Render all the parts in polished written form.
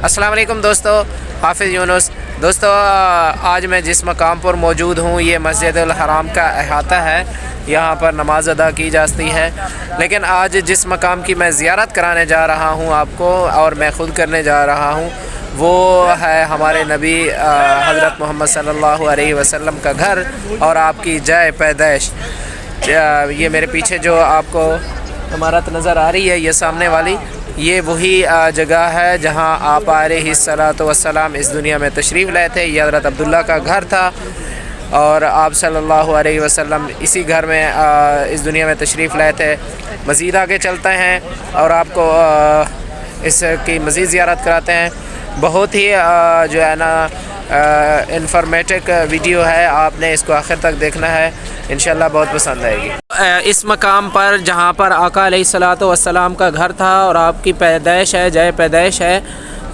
अस्सलाम वालेकुम दोस्तों, हाफिज़ यूनुस। दोस्तों, आज मैं जिस मकाम पर मौजूद हूँ ये मस्जिदुल हराम का अहाता है। यहाँ पर नमाज अदा की जाती है। लेकिन आज जिस मकाम की मैं ज़ियारत कराने जा रहा हूँ आपको, और मैं ख़ुद करने जा रहा हूँ, वो है हमारे नबी हज़रत मोहम्मद सल्लल्लाहु अलैहि वसल्लम का घर और आपकी जय पैदाइश। ये मेरे पीछे जो आपको इमारत नज़र आ रही है, ये सामने वाली, ये वही जगह है जहाँ आप अलैहिस्सलातु वस्सलाम इस दुनिया में तशरीफ़ लाए थे। ये हज़रत अब्दुल्ला का घर था और आप सल्लल्लाहु अलैहि वसल्लम इसी घर में इस दुनिया में तशरीफ़ लाए थे। मज़ीद आगे चलते हैं और आपको इसकी मज़ीद ज़ियारत कराते हैं। बहुत ही जो है ना इंफॉर्मेटिव वीडियो है, आपने इसको आखिर तक देखना है, इंशाल्लाह बहुत पसंद आएगी। इस मकाम पर जहाँ पर आका अलैहिस्सलातु वस्सलाम का घर था और आपकी पैदाइश है, जय पैदाइश है,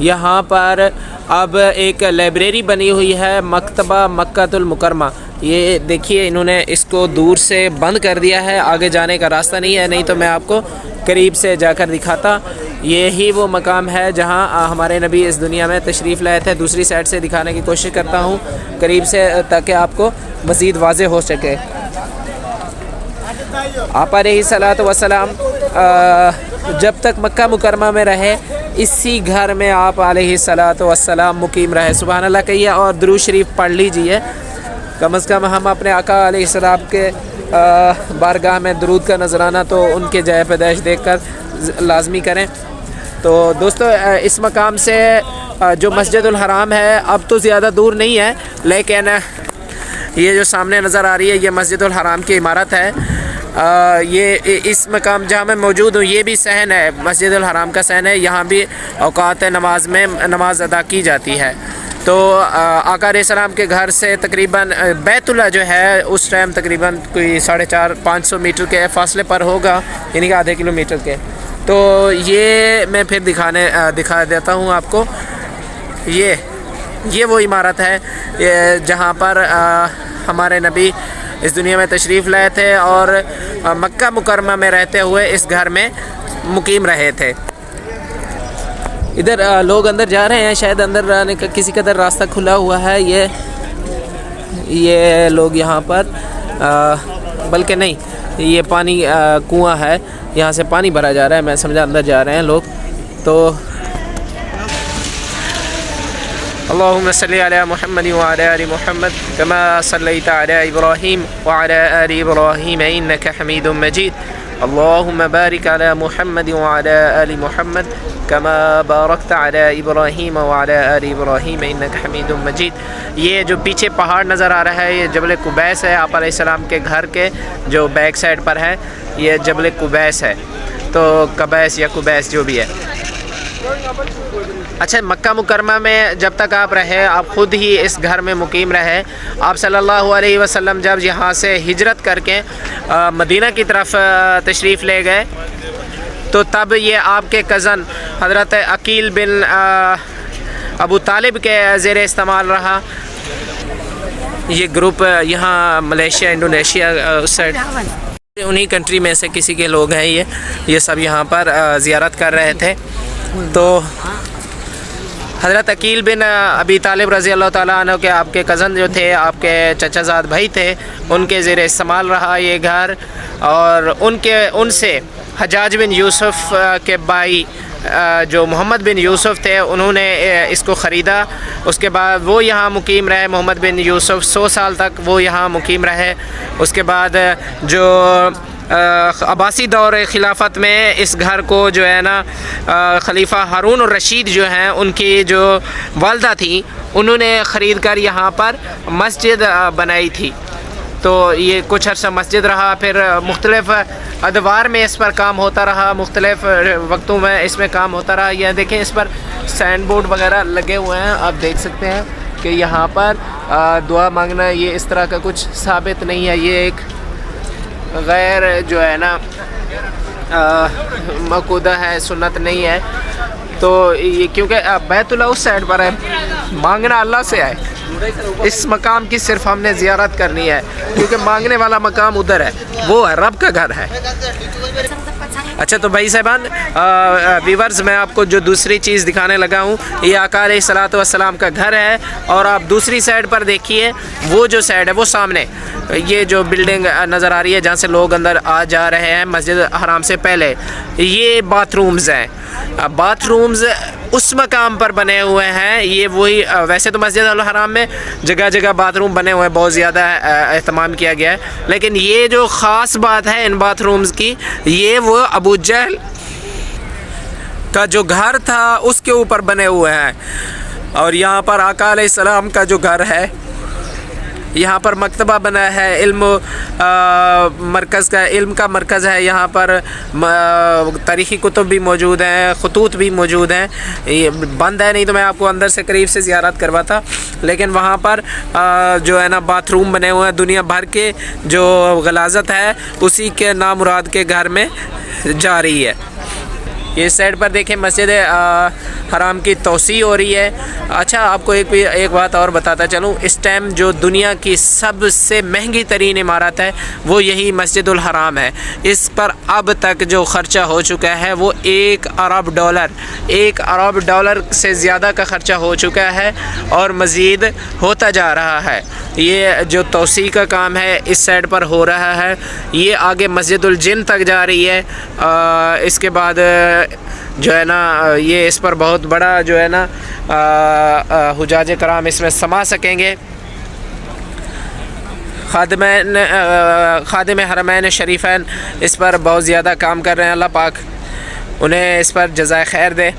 यहाँ पर अब एक लाइब्रेरी बनी हुई है, मकतबा मक्कातुल मुकरमा। ये देखिए, इन्होंने इसको दूर से बंद कर दिया है, आगे जाने का रास्ता नहीं है, नहीं तो मैं आपको करीब से जाकर दिखाता। ये ही वो मकाम है जहाँ हमारे नबी इस दुनिया में तशरीफ़ लाए थे। दूसरी साइड से दिखाने की कोशिश करता हूँ करीब से, ताकि आपको मज़ीद वाज़े हो सके। आप अलैहिस्सलातु वस्सलाम जब तक मक्का मुकरमा में रहे, इसी घर में आप अलैहिस्सलातु वस्सलाम मुकीम रहे। सुभान अल्लाह कहिए और दुरूद शरीफ पढ़ लीजिए। कम से कम हम अपने आका अलैहिस्सलाम के बारगाह में दरूद का नजराना तो उनके जय पैदाइश देखकर लाजमी करें। तो दोस्तों, इस मकाम से जो मस्जिदुल हराम है अब तो ज़्यादा दूर नहीं है, लेकिन ये जो सामने नज़र आ रही है ये मस्जिदुल हराम की इमारत है। ये इस मकाम जहाँ मैं मौजूद हूँ ये भी सहन है, मस्जिदुल हराम का सहन है। यहाँ भी औकात नमाज में नमाज अदा की जाती है। तो आका अलैहिस्सलाम के घर से तकरीबन बैतुल्ला जो है उस टाइम तकरीबन कोई 450-500 मीटर के फासले पर होगा, यानी कि आधे किलोमीटर के। तो ये मैं फिर दिखा देता हूँ आपको। ये वो इमारत है जहाँ पर हमारे नबी इस दुनिया में तशरीफ़ लाए थे और मक्का मुकरमा में रहते हुए इस घर में मुकीम रहे थे। इधर लोग अंदर जा रहे हैं, शायद अंदर आने का किसी कदर रास्ता खुला हुआ है। ये लोग यहाँ पर बल्कि नहीं, ये पानी कुआं है, यहाँ से पानी भरा जा रहा है, मैं समझा अंदर जा रहे हैं लोग। तो अल्लाहुम्मा सल्ली अला मुहम्मद व अला आलि मुहम्मद कमा सल्लैता अला इब्राहीम व अला आलि इब्राहीम इन्नका हमीदुम मजीद। अल्लाहुम्मा बारिक अला मुहम्मद व अला आलि मुहम्मद कमा बारकता अला इब्राहीम व अला आलि इब्राहीम इन्नका हमीदुम मजीद। ये जो पीछे पहाड़ नज़र आ रहा है ये जबल कुबैस है। आप अलैहिस्सलाम के घर के जो बैक साइड पर है ये जबल कुबैस है। तो कबैस या कुबैस जो भी है। अच्छा, मक्का मुकरमा में जब तक आप रहे, आप ख़ुद ही इस घर में मुकीम रहे। आप सल्लल्लाहु अलैहि वसल्लम जब यहाँ से हिजरत करके मदीना की तरफ तशरीफ़ ले गए, तो तब ये आपके कज़न हज़रत अकील बिन अबू तालिब के ज़ेर इस्तेमाल रहा। ये ग्रुप यहाँ मलेशिया, इंडोनेशिया उस साइड, उन्हीं कंट्री में से किसी के लोग हैं। ये सब यहाँ पर ज़ियारत कर रहे थे। तो हज़रत अकील बिन अबी तालिब रज़ी अल्लाह ताला अन्हु के आपके कज़न जो थे, आपके चचाज़ाद भाई थे, उनके ज़ेर इस्तेमाल रहा ये घर। और उनसे हज्जाज बिन यूसुफ़ के भाई जो मोहम्मद बिन यूसुफ़ थे, उन्होंने इसको ख़रीदा। उसके बाद वो यहाँ मुकीम रहे। मोहम्मद बिन यूसुफ़ 100 साल तक वो यहाँ मुकीम रहे। उसके बाद जो अब्बासी दौर खिलाफत में इस घर को जो है ना खलीफा हारून रशीद जो हैं, उनकी जो वालदा थी, उन्होंने ख़रीद कर यहाँ पर मस्जिद बनाई थी। तो ये कुछ अर्सा मस्जिद रहा, फिर मुख्तलिफ़ अदवार में इस पर काम होता रहा, मुख्तलिफ़ वक्तों में इसमें काम होता रहा। यह देखें, इस पर साइन बोर्ड वगैरह लगे हुए हैं, आप देख सकते हैं कि यहाँ पर दुआ मांगना ये इस तरह का कुछ साबित नहीं है। ये एक गैर जो है ना मकूदा है, सुन्नत नहीं है। तो ये क्योंकि बैतुल्ला उस साइड पर है, मांगना अल्लाह से है। इस मकाम की सिर्फ हमने ज़ियारत करनी है, क्योंकि मांगने वाला मकाम उधर है, वो है रब का घर है। اچھا تو بھائی صاحبان ویورز، میں آپ کو جو دوسری چیز دکھانے لگا ہوں یہ آقا علیہ الصلوۃ والسلام کا گھر ہے، اور آپ دوسری سائڈ پر دیکھیے، وہ جو سائڈ ہے وہ سامنے یہ جو بلڈنگ نظر آ رہی ہے جہاں سے لوگ اندر آ جا رہے ہیں مسجد حرام سے پہلے، یہ باتھ رومز ہیں۔ باتھ رومز اس مقام پر بنے ہوئے ہیں، یہ وہی ویسے تو مسجد الحرام میں جگہ جگہ باتھ روم بنے ہوئے ہیں، بہت زیادہ اہتمام کیا گیا ہے، لیکن یہ جو خاص بات ہے ان باتھ رومز کی، یہ وہ ابو جہل کا جو گھر تھا اس کے اوپر بنے ہوئے ہیں۔ اور یہاں پر آقا علیہ السلام کا جو گھر ہے، یہاں پر مکتبہ بنا ہے، علم مرکز کا، علم کا مرکز ہے، یہاں پر تاریخی کتب بھی موجود ہیں، خطوط بھی موجود ہیں۔ یہ بند ہے، نہیں تو میں آپ کو اندر سے قریب سے زیارت کرواتا، لیکن وہاں پر جو ہے نا باتھ روم بنے ہوئے ہیں، دنیا بھر کے جو غلاظت ہے اسی کے نامراد کے گھر میں جا رہی ہے۔ یہ سائڈ پر دیکھیں مسجد حرام کی توسیع ہو رہی ہے۔ اچھا آپ کو ایک بات اور بتاتا چلوں، اس ٹائم جو دنیا کی سب سے مہنگی ترین عمارت ہے وہ یہی مسجد الحرام ہے۔ اس پر اب تک جو خرچہ ہو چکا ہے وہ $1 ارب سے زیادہ کا خرچہ ہو چکا ہے، اور مزید ہوتا جا رہا ہے۔ یہ جو توسیع کا کام ہے اس سائڈ پر ہو رہا ہے، یہ آگے مسجد الجن تک جا رہی ہے۔ اس کے بعد جو ہے نا یہ اس پر بہت بڑا جو ہے نا حجاج کرام اس میں سما سکیں گے۔ خادم حرمین شریفین اس پر بہت زیادہ کام کر رہے ہیں، اللہ پاک انہیں اس پر جزائے خیر دے۔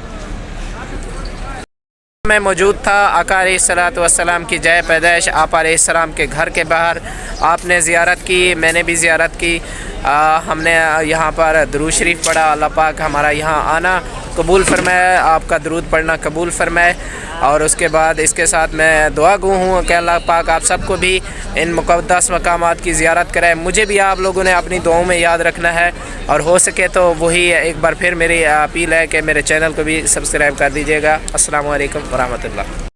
میں موجود تھا آقا علیہ الصلوۃ والسلام کی جائے پیدائش، آپ علیہ السلام کے گھر کے باہر۔ آپ نے زیارت کی، میں نے بھی زیارت کی، ہم نے یہاں پر درود شریف پڑھا۔ اللہ پاک ہمارا یہاں آنا قبول فرمائے، آپ کا درود پڑھنا قبول فرمائے، اور اس کے بعد اس کے ساتھ میں دعا گو ہوں کہ اللہ پاک آپ سب کو بھی ان مقدس مقامات کی زیارت کرے۔ مجھے بھی آپ لوگوں نے اپنی دعاؤں میں یاد رکھنا ہے، اور ہو سکے تو وہی ایک بار پھر میری اپیل ہے کہ میرے چینل کو بھی سبسکرائب کر دیجیے گا۔ السلام علیکم ورحمۃ اللہ۔